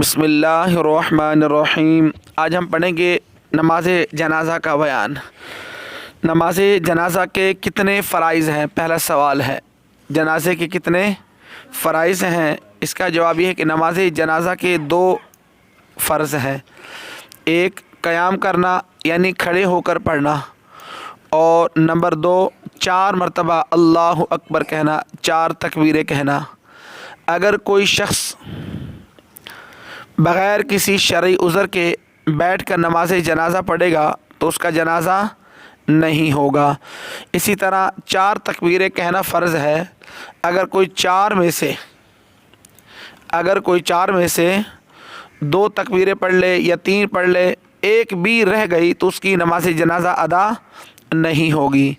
بسم اللہ الرحمن الرحیم۔ آج ہم پڑھیں گے نماز جنازہ کا بیان۔ نماز جنازہ کے کتنے فرائض ہیں؟ پہلا سوال ہے جنازے کے کتنے فرائض ہیں؟ اس کا جواب یہ ہے کہ نماز جنازہ کے دو فرض ہیں۔ ایک قیام کرنا یعنی کھڑے ہو کر پڑھنا، اور نمبر دو 4 مرتبہ اللہ اکبر کہنا، 4 تکبیریں کہنا۔ اگر کوئی شخص بغیر کسی شرعی عذر کے بیٹھ کر نماز جنازہ پڑھے گا تو اس کا جنازہ نہیں ہوگا۔ اسی طرح 4 تکبیریں کہنا فرض ہے۔ اگر کوئی چار میں سے 2 تکبیریں پڑھ لے یا 3 پڑھ لے، ایک بھی رہ گئی تو اس کی نماز جنازہ ادا نہیں ہوگی۔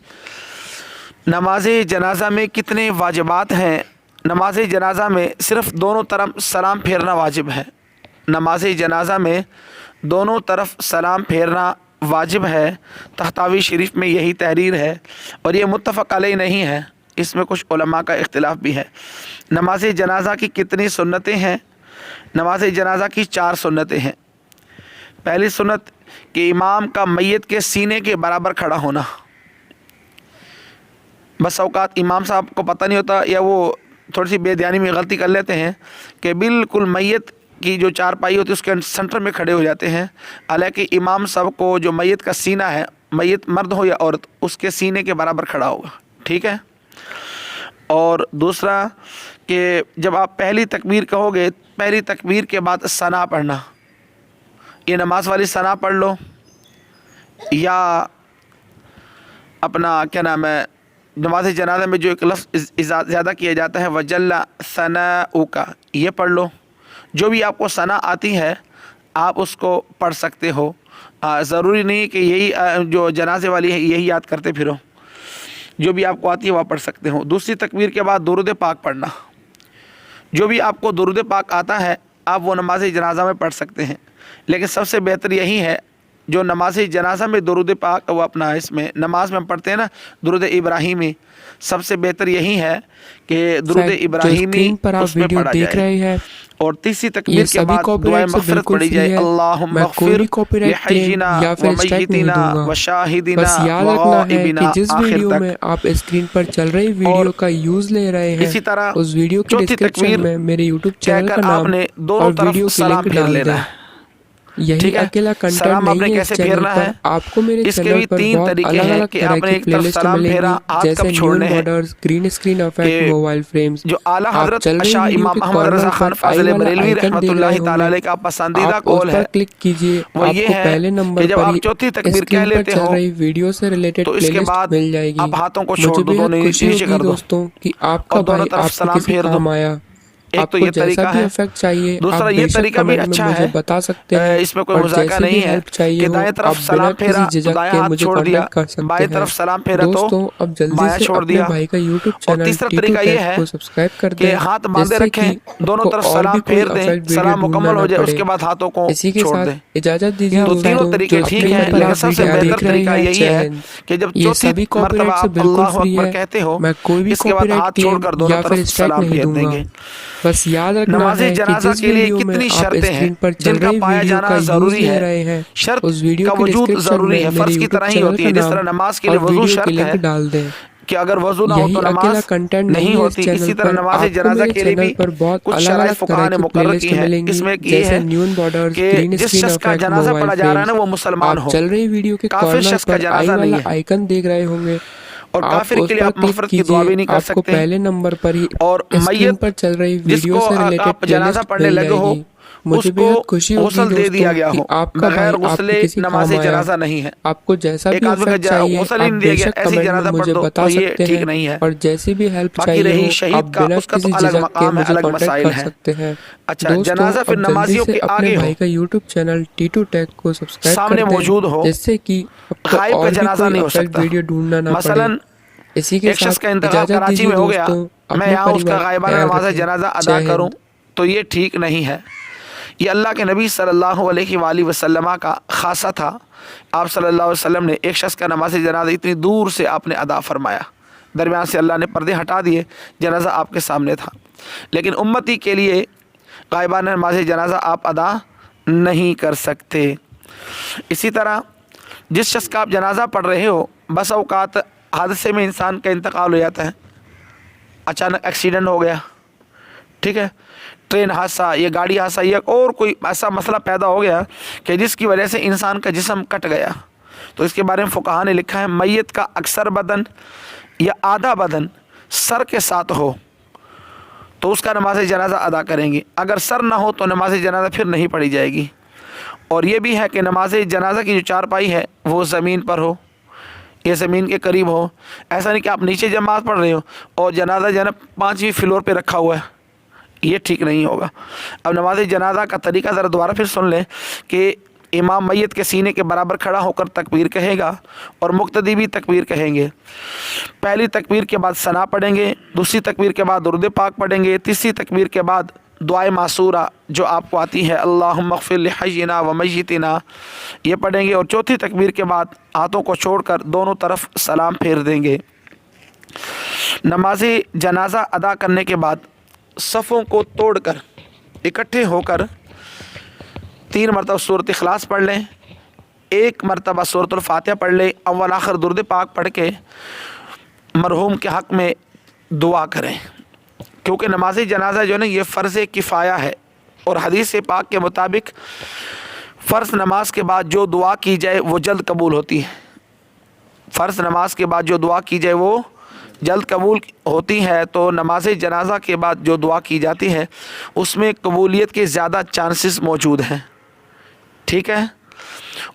نماز جنازہ میں کتنے واجبات ہیں؟ نماز جنازہ میں صرف دونوں طرف سلام پھیرنا واجب ہے۔ نماز جنازہ میں دونوں طرف سلام پھیرنا واجب ہے۔ طحاوی شریف میں یہی تحریر ہے اور یہ متفق علیہ نہیں ہے، اس میں کچھ علماء کا اختلاف بھی ہے۔ نماز جنازہ کی کتنی سنتیں ہیں؟ نماز جنازہ کی 4 سنتیں ہیں۔ پہلی سنت کہ امام کا میت کے سینے کے برابر کھڑا ہونا۔ بس اوقات امام صاحب کو پتہ نہیں ہوتا یا وہ تھوڑی سی بے دھیانی میں غلطی کر لیتے ہیں کہ بالکل میت کی جو چارپائی ہوتی ہے اس کے سینٹر میں کھڑے ہو جاتے ہیں، حالانکہ امام صاحب کو جو میت کا سینہ ہے، میت مرد ہو یا عورت، اس کے سینے کے برابر کھڑا ہوگا، ٹھیک ہے۔ اور دوسرا کہ جب آپ پہلی تکبیر کہو گے، پہلی تکبیر کے بعد ثنا پڑھنا۔ یہ نماز والی ثنا پڑھ لو یا اپنا کیا نام ہے، نماز جنازہ میں جو ایک لفظ زیادہ کیا جاتا ہے وجل ثناؤک، یہ پڑھ لو۔ جو بھی آپ کو ثنا آتی ہے آپ اس کو پڑھ سکتے ہو، ضروری نہیں کہ یہی جو جنازے والی ہے یہی یاد کرتے پھرو، جو بھی آپ کو آتی ہے وہ پڑھ سکتے ہو۔ دوسری تکبیر کے بعد درود پاک پڑھنا۔ جو بھی آپ کو درود پاک آتا ہے آپ وہ نماز جنازہ میں پڑھ سکتے ہیں، لیکن سب سے بہتر یہی ہے جو نماز جنازہ میں درود پاک وہ اپنا اس میں نماز میں ہم پڑھتے ہیں نا درود ابراہیمی، سب سے بہتر یہی ہے کہ درود ابراہیمی اس میں پڑھا جائے۔ اور تیسری تکبیر کے بعد دعائے مغفرت پڑھی جائے، اللہم اغفر لحینا ومیتنا وشاہدنا وغائبنا، جس ویڈیو میں آپ اسکرین پر چل رہی ویڈیو کا یوز لے رہے ہیں، اسی طرح اس ویڈیو کی ڈسکرپشن میں میرے یوٹیوب چینل کا نام دونوں طرف سلام پھیر لینا ہے۔ یہی اکیلا کنٹینٹ نہیں ہے اس چینل پر، آپ کو میرے چینل پر بہت الگ الگ طرح کی پلے لسٹ ملیں گی، جیسے neon borders, green screen effect, mobile frames. جو اعلیٰ آپ حضرت چل رہی شاہ ویڈیو امام کے محمد رضا کارنر خان پر فاضل آئی والا بریلوی آئیکن رحمۃ دیکھ اللہ رہے تعالیٰ ہوں علیہ گے، کا پسندیدہ آپ اس قول پر ہے، کلک کیجئے، وہ آپ یہ کو ہے پہلے نمبر کہ جب پر آپ ہی چوتھی تکبیر کہہ اسکرین پر لیتے چل ہو رہی ویڈیو سے ریلیٹڈ تو اس پلے کے لسٹ بعد مل جائے گی۔ آپ ہاتھوں کو چھوڑ مجھے دو، بے حد دونوں خوشی نیچے ہوگی کر دو دوستوں کہ آپ کا اور دونوں بھائی طرف آپ کے سلام کسی پھیر دو۔ کام آیا۔ ایک آپ تو کو یہ جیسا طریقہ بھی ہے، افیکٹ چاہیے دوسرا آپ یہ بے شک طریقہ بھی کمنٹ میں اچھا مجھے ہے، بتا سکتے ہیں، اس میں کوئی اور مذاکرہ جیسی بھی نہیں ہے ہیلپ چاہیے کہ ہو دائیں آپ طرف بنا سلام کسی پھیرا تو جھجک دائیں کے ہاتھ مجھے چھوڑ دیا، کانٹیکٹ کر سکتے بائیں ہیں۔ طرف سلام پھیرا تو دوستوں اب جلدی بایاں سے چھوڑ اپنے دیا۔ بھائی کا یوٹیوب اور چینل تیسرا ٹی2 طریقہ یہ ٹیک ہے کو سبسکرائب کر کہ دیں، ہاتھ جس باندھے سے رکھیں، کہ آپ دونوں کو طرف اور بھی سلام کوئی پھیر دیں، افیکٹ ویڈیو سلام ڈھونڈنا مکمل ہو نہ جائے، اس پڑے۔ کے بعد ہاتھوں کو اسی کے چھوڑ ساتھ دیں۔ اجازت دیجیے تو تینوں دوستوں، طریقے جو ٹھیک اسکرین ہیں، پر لیکن آپ سب سے ویڈیو بہتر دیکھ رہے طریقہ ہیں، یہی جے ہے ہند۔ کہ جب یہ چوتھی سبھی کاپی مرتبہ رائٹ سے آپ بالکل اللہ فری اکبر ہے، کہتے ہو، میں کوئی بھی اس کے کاپی بعد رائٹ ہاتھ چھوڑ کلیم کر دونوں یا پھر طرف اسٹرائک سلام نہیں پھیر دوں دیں گا۔ گے۔ بس یاد رکھنا نماز ہے کہ جنازہ جس کے لیے ویڈیو میں کتنی آپ شرطیں ہیں اسکرین پر چل جن کا رہی پایا ویڈیو جانا کا یوز ضروری لے ہے۔ رہے ہیں، شرط اس ویڈیو کا کی وجود ڈسکرپشن ضروری میں ہے، میرے فرض کی یوٹیوب طرح ہی چینل ہوتی کا ہے، جس نام طرح نماز کے اور لیے وضو ویڈیو کی شرط ہے لنک ڈال دیں۔ کہ اگر وضو نہ ہو تو یہی اکیلا نماز کنٹینٹ نہیں نہیں ہے اس ہوتی، چینل اسی طرح پر، نماز آپ کو جنازہ میرے کے لیے چینل بھی پر بہت کچھ الگ شرائط الگ فقہاء طرح نے کی پلے مقرر لسٹ کی ہیں۔ ملیں اس گی، میں ایک یہ جیسے ہے نیون بارڈرز، کہ گرین جس اسکرین شخص کا افیکٹ، جنازہ موبائل پڑھا جا رہا ہے فریمز۔ نا وہ مسلمان آپ ہو، چل رہی ویڈیو کے کافر کارنر شخص کا پر آئی جنازہ والا نہیں ہے، آئیکن دیکھ رہے ہوں گے، اور آپ کافر کے اس لیے پر آپ کلک مغفرت کی دعا کیجئے، بھی نہیں کر آپ کو سکتے۔ پہلے نمبر پر ہی اور اسکرین پر میت چل رہی جس ویڈیو کو سے ریلیٹڈ آپ پلے جنازہ لسٹ پڑھنے مل لگے جائے ہو گی۔ مجھے اس بے کو حد خوشی ہوگی غسل دے دیا دوستوں گیا کہ ہو، آپ کا بغیر بھائی آپ کے غسل کسی نماز کام آیا۔ جنازہ نہیں ہے۔ آپ کو جیسا ایک بھی آدمی افیکٹ کا چاہیے غسل ہی آپ نہیں بے دیا گیا، شک ایسی کمنٹ میں جنازہ پڑھ مجھے دو بتا تو یہ سکتے ٹھیک ہیں، نہیں ہے۔ اور جیسی بھی ہیلپ باقی چاہیے رہی ہو آپ شہید کا، بنا اس کا تو کسی الگ جھجک کے مقام ہے، مجھے الگ کانٹیکٹ مسائل کر ہیں۔ سکتے ہیں۔ اچھا دوستوں جنازہ پھر اب جلدی نمازیوں سے کے اپنے آگے ہو، بھائی کا یوٹیوب چینل ٹی2 ٹیک کو سبسکرائب کر سامنے دیں، موجود ہو، جس سے کہ آپ کو غائب کا اور بھی جنازہ کوئی نہیں ہو افیکٹ سکتا۔ ویڈیو ڈھونڈنا نہ پڑے۔ مثلاً اسی کے ایک شخص ساتھ کا انتقال اجازت کراچی دیجیے میں ہو گیا، دوستوں، میں اپنے یہاں اس کا پریوار کا غائبانہ خیال نماز رکھیں۔ جنازہ ادا جے کروں ہند۔ تو یہ ٹھیک نہیں ہے۔ یہ اللہ کے نبی صلی اللہ علیہ وآلہ وسلم کا خاصہ تھا۔ آپ صلی اللہ علیہ وسلم نے ایک شخص کا نماز جنازہ اتنی دور سے آپ نے ادا فرمایا، درمیان سے اللہ نے پردے ہٹا دیے، جنازہ آپ کے سامنے تھا۔ لیکن امتی کے لیے غائبانہ نماز جنازہ آپ ادا نہیں کر سکتے۔ اسی طرح جس شخص کا آپ جنازہ پڑھ رہے ہو، بس اوقات حادثے میں انسان کا انتقال ہو جاتا ہے، اچانک ایکسیڈنٹ ہو گیا، ٹھیک ہے، ٹرین حادثہ یا گاڑی حادثہ یا اور کوئی ایسا مسئلہ پیدا ہو گیا کہ جس کی وجہ سے انسان کا جسم کٹ گیا، تو اس کے بارے میں فقہاء نے لکھا ہے میت کا اکثر بدن یا آدھا بدن سر کے ساتھ ہو تو اس کا نماز جنازہ ادا کریں گے، اگر سر نہ ہو تو نماز جنازہ پھر نہیں پڑھی جائے گی۔ اور یہ بھی ہے کہ نماز جنازہ کی جو چارپائی ہے وہ زمین پر ہو، یہ زمین کے قریب ہو، ایسا نہیں کہ آپ نیچے جماعت پڑھ رہے ہو اور جنازہ جناب 5ویں فلور پہ رکھا ہوا ہے، یہ ٹھیک نہیں ہوگا۔ اب نماز جنازہ کا طریقہ ذرا دوبارہ پھر سن لیں کہ امام میت کے سینے کے برابر کھڑا ہو کر تکبیر کہے گا اور مقتدی بھی تکبیر کہیں گے۔ پہلی تکبیر کے بعد ثنا پڑھیں گے، دوسری تکبیر کے بعد درود پاک پڑھیں گے، تیسری تکبیر کے بعد دعائے معصورہ جو آپ کو آتی ہے اللہم اغفر لحینا و میتنا یہ پڑھیں گے، اور چوتھی تکبیر کے بعد ہاتھوں کو چھوڑ کر دونوں طرف سلام پھیر دیں گے۔ نماز جنازہ ادا کرنے کے بعد صفوں کو توڑ کر اکٹھے ہو کر 3 مرتبہ سورۃ اخلاص پڑھ لیں، 1 مرتبہ سورۃ الفاتحہ پڑھ لیں، اول آخر درود پاک پڑھ کے مرحوم کے حق میں دعا کریں، کیونکہ نماز جنازہ جو ہے نا یہ فرض کفایہ ہے، اور حدیث پاک کے مطابق فرض نماز کے بعد جو دعا کی جائے وہ جلد قبول ہوتی ہے، فرض نماز کے بعد جو دعا کی جائے وہ جلد قبول ہوتی ہے، تو نماز جنازہ کے بعد جو دعا کی جاتی ہے اس میں قبولیت کے زیادہ چانسز موجود ہیں، ٹھیک ہے۔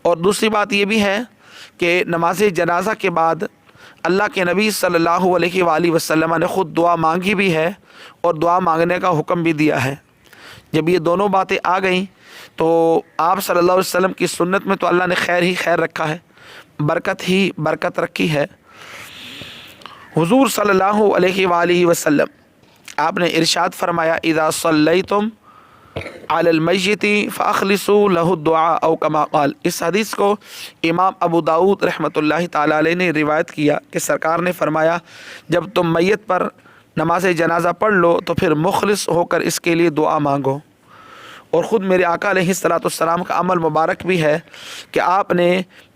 اور دوسری بات یہ بھی ہے کہ نماز جنازہ کے بعد اللہ کے نبی صلی اللہ علیہ وآلہ وسلم نے خود دعا مانگی بھی ہے اور دعا مانگنے کا حکم بھی دیا ہے۔ جب یہ دونوں باتیں آ گئیں تو آپ صلی اللہ علیہ وسلم کی سنت میں تو اللہ نے خیر ہی خیر رکھا ہے، برکت ہی برکت رکھی ہے۔ حضور صلی اللہ علیہ وآلہ وسلم آپ نے ارشاد فرمایا اذا صلیتم علی المیت فاخلصوا له الدعاء او کما قال، اس حدیث کو امام ابو داؤد رحمۃ اللہ تعالی علیہ نے روایت کیا کہ سرکار نے فرمایا جب تم میت پر نماز جنازہ پڑھ لو تو پھر مخلص ہو کر اس کے لیے دعا مانگو۔ اور خود میرے آقا علیہ السلام کا عمل مبارک بھی ہے کہ آپ نے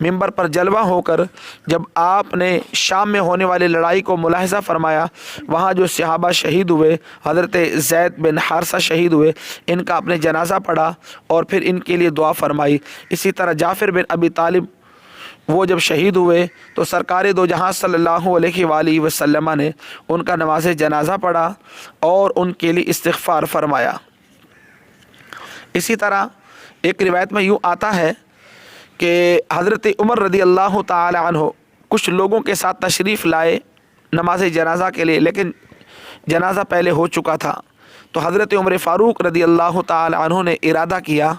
ممبر پر جلوہ ہو کر جب آپ نے شام میں ہونے والی لڑائی کو ملاحظہ فرمایا، وہاں جو صحابہ شہید ہوئے، حضرت زید بن حارثہ شہید ہوئے، ان کا آپ نے جنازہ پڑھا اور پھر ان کے لیے دعا فرمائی۔ اسی طرح جعفر بن ابی طالب وہ جب شہید ہوئے تو سرکار دو جہاں صلی اللہ علیہ وآلہ وسلم نے ان کا نماز جنازہ پڑھا اور ان کے لیے استغفار فرمایا۔ اسی طرح ایک روایت میں یوں آتا ہے کہ حضرت عمر رضی اللہ تعالی عنہ کچھ لوگوں کے ساتھ تشریف لائے نماز جنازہ کے لیے، لیکن جنازہ پہلے ہو چکا تھا، تو حضرت عمر فاروق رضی اللہ تعالی عنہ نے ارادہ کیا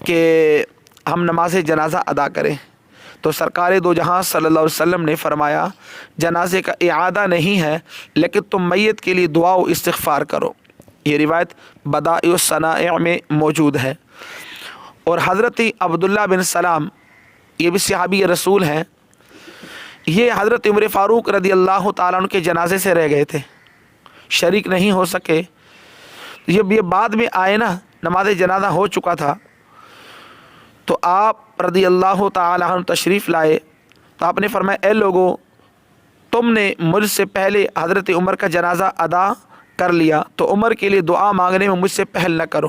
کہ ہم نماز جنازہ ادا کریں، تو سرکار دو جہاں صلی اللہ علیہ وسلم نے فرمایا جنازے کا اعادہ نہیں ہے لیکن تم میت کے لیے دعا و استغفار کرو۔ یہ روایت بدائع الصنائع میں موجود ہے۔ اور حضرت عبداللہ بن سلام یہ بھی صحابی رسول ہیں، یہ حضرت عمر فاروق رضی اللہ تعالیٰ عنہ کے جنازے سے رہ گئے تھے، شریک نہیں ہو سکے۔ جب یہ بعد میں آئے نا، نماز جنازہ ہو چکا تھا، تو آپ رضی اللہ تعالیٰ عنہ تشریف لائے، تو آپ نے فرمایا اے لوگو، تم نے مجھ سے پہلے حضرت عمر کا جنازہ ادا کر لیا، تو عمر کے لیے دعا مانگنے میں مجھ سے پہل نہ کرو،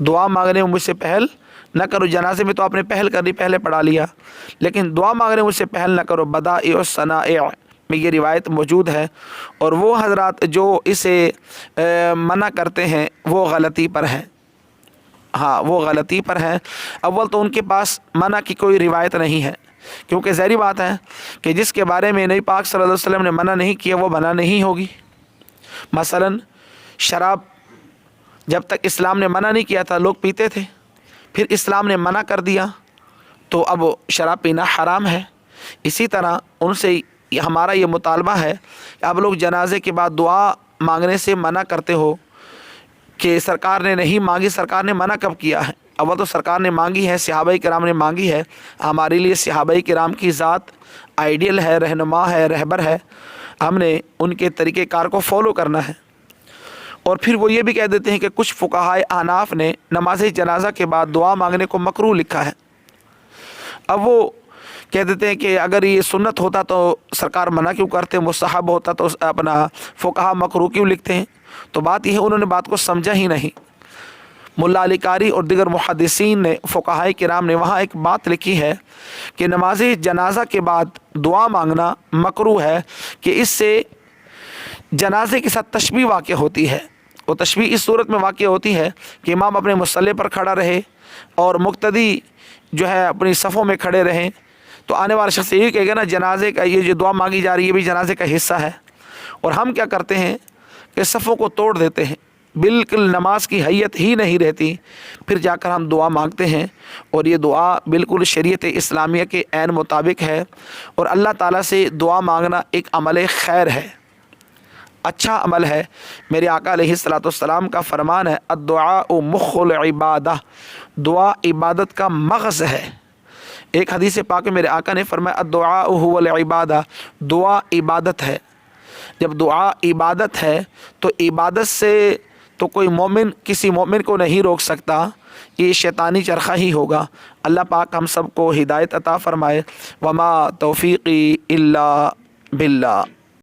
دعا مانگنے میں مجھ سے پہل نہ کرو۔ جنازے میں تو آپ نے پہل کر لی، پہلے پڑھا لیا، لیکن دعا مانگنے میں مجھ سے پہل نہ کرو۔ بدائع الصنائع میں یہ روایت موجود ہے، اور وہ حضرات جو اسے منع کرتے ہیں وہ غلطی پر ہیں، ہاں وہ غلطی پر ہیں۔ اول تو ان کے پاس منع کی کوئی روایت نہیں ہے، کیونکہ ظاہری بات ہے کہ جس کے بارے میں نبی پاک صلی اللہ علیہ وسلم نے منع نہیں کیا وہ منع نہیں ہوگی۔ مثلا شراب جب تک اسلام نے منع نہیں کیا تھا لوگ پیتے تھے، پھر اسلام نے منع کر دیا تو اب شراب پینا حرام ہے۔ اسی طرح ان سے ہمارا یہ مطالبہ ہے کہ اب لوگ جنازے کے بعد دعا مانگنے سے منع کرتے ہو کہ سرکار نے نہیں مانگی، سرکار نے منع کب کیا ہے؟ اول تو سرکار نے مانگی ہے، صحابہ کرام نے مانگی ہے، ہمارے لیے صحابہ کرام کی ذات آئیڈیل ہے، رہنما ہے، رہبر ہے، ہم نے ان کے طریقہ کار کو فالو کرنا ہے۔ اور پھر وہ یہ بھی کہہ دیتے ہیں کہ کچھ فقہائے احناف نے نماز جنازہ کے بعد دعا مانگنے کو مکروہ لکھا ہے۔ اب وہ کہہ دیتے ہیں کہ اگر یہ سنت ہوتا تو سرکار منع کیوں کرتے، مستحب ہوتا تو اپنا فقہا مکروہ کیوں لکھتے ہیں؟ تو بات یہ ہے انہوں نے بات کو سمجھا ہی نہیں۔ ملا علی قاری اور دیگر محدثین نے، فقہائے کرام نے وہاں ایک بات لکھی ہے کہ نماز جنازہ کے بعد دعا مانگنا مکروہ ہے کہ اس سے جنازے کے ساتھ تشبیہ واقع ہوتی ہے۔ وہ تشبیہ اس صورت میں واقع ہوتی ہے کہ امام اپنے مصلی پر کھڑا رہے اور مقتدی جو ہے اپنی صفوں میں کھڑے رہیں، تو آنے والا شخص یہ کہے گا نا جنازے کا یہ جو دعا مانگی جا رہی ہے یہ بھی جنازے کا حصہ ہے، اور ہم کیا کرتے ہیں کہ صفوں کو توڑ دیتے ہیں، بالکل نماز کی حیت ہی نہیں رہتی، پھر جا کر ہم دعا مانگتے ہیں، اور یہ دعا بالکل شریعت اسلامیہ کے عین مطابق ہے، اور اللہ تعالیٰ سے دعا مانگنا ایک عمل خیر ہے، اچھا عمل ہے۔ میرے آقا علیہ الصلوۃ والسلام کا فرمان ہے الدعاء مخ العبادہ، دعا عبادت کا مغز ہے۔ ایک حدیث پاک میں میرے آقا نے فرمایا الدعاء هو العبادہ، دعا عبادت ہے۔ جب دعا عبادت ہے تو عبادت سے تو کوئی مومن کسی مومن کو نہیں روک سکتا، یہ شیطانی چرخہ ہی ہوگا۔ اللہ پاک ہم سب کو ہدایت عطا فرمائے۔ وما توفیقی الا باللہ۔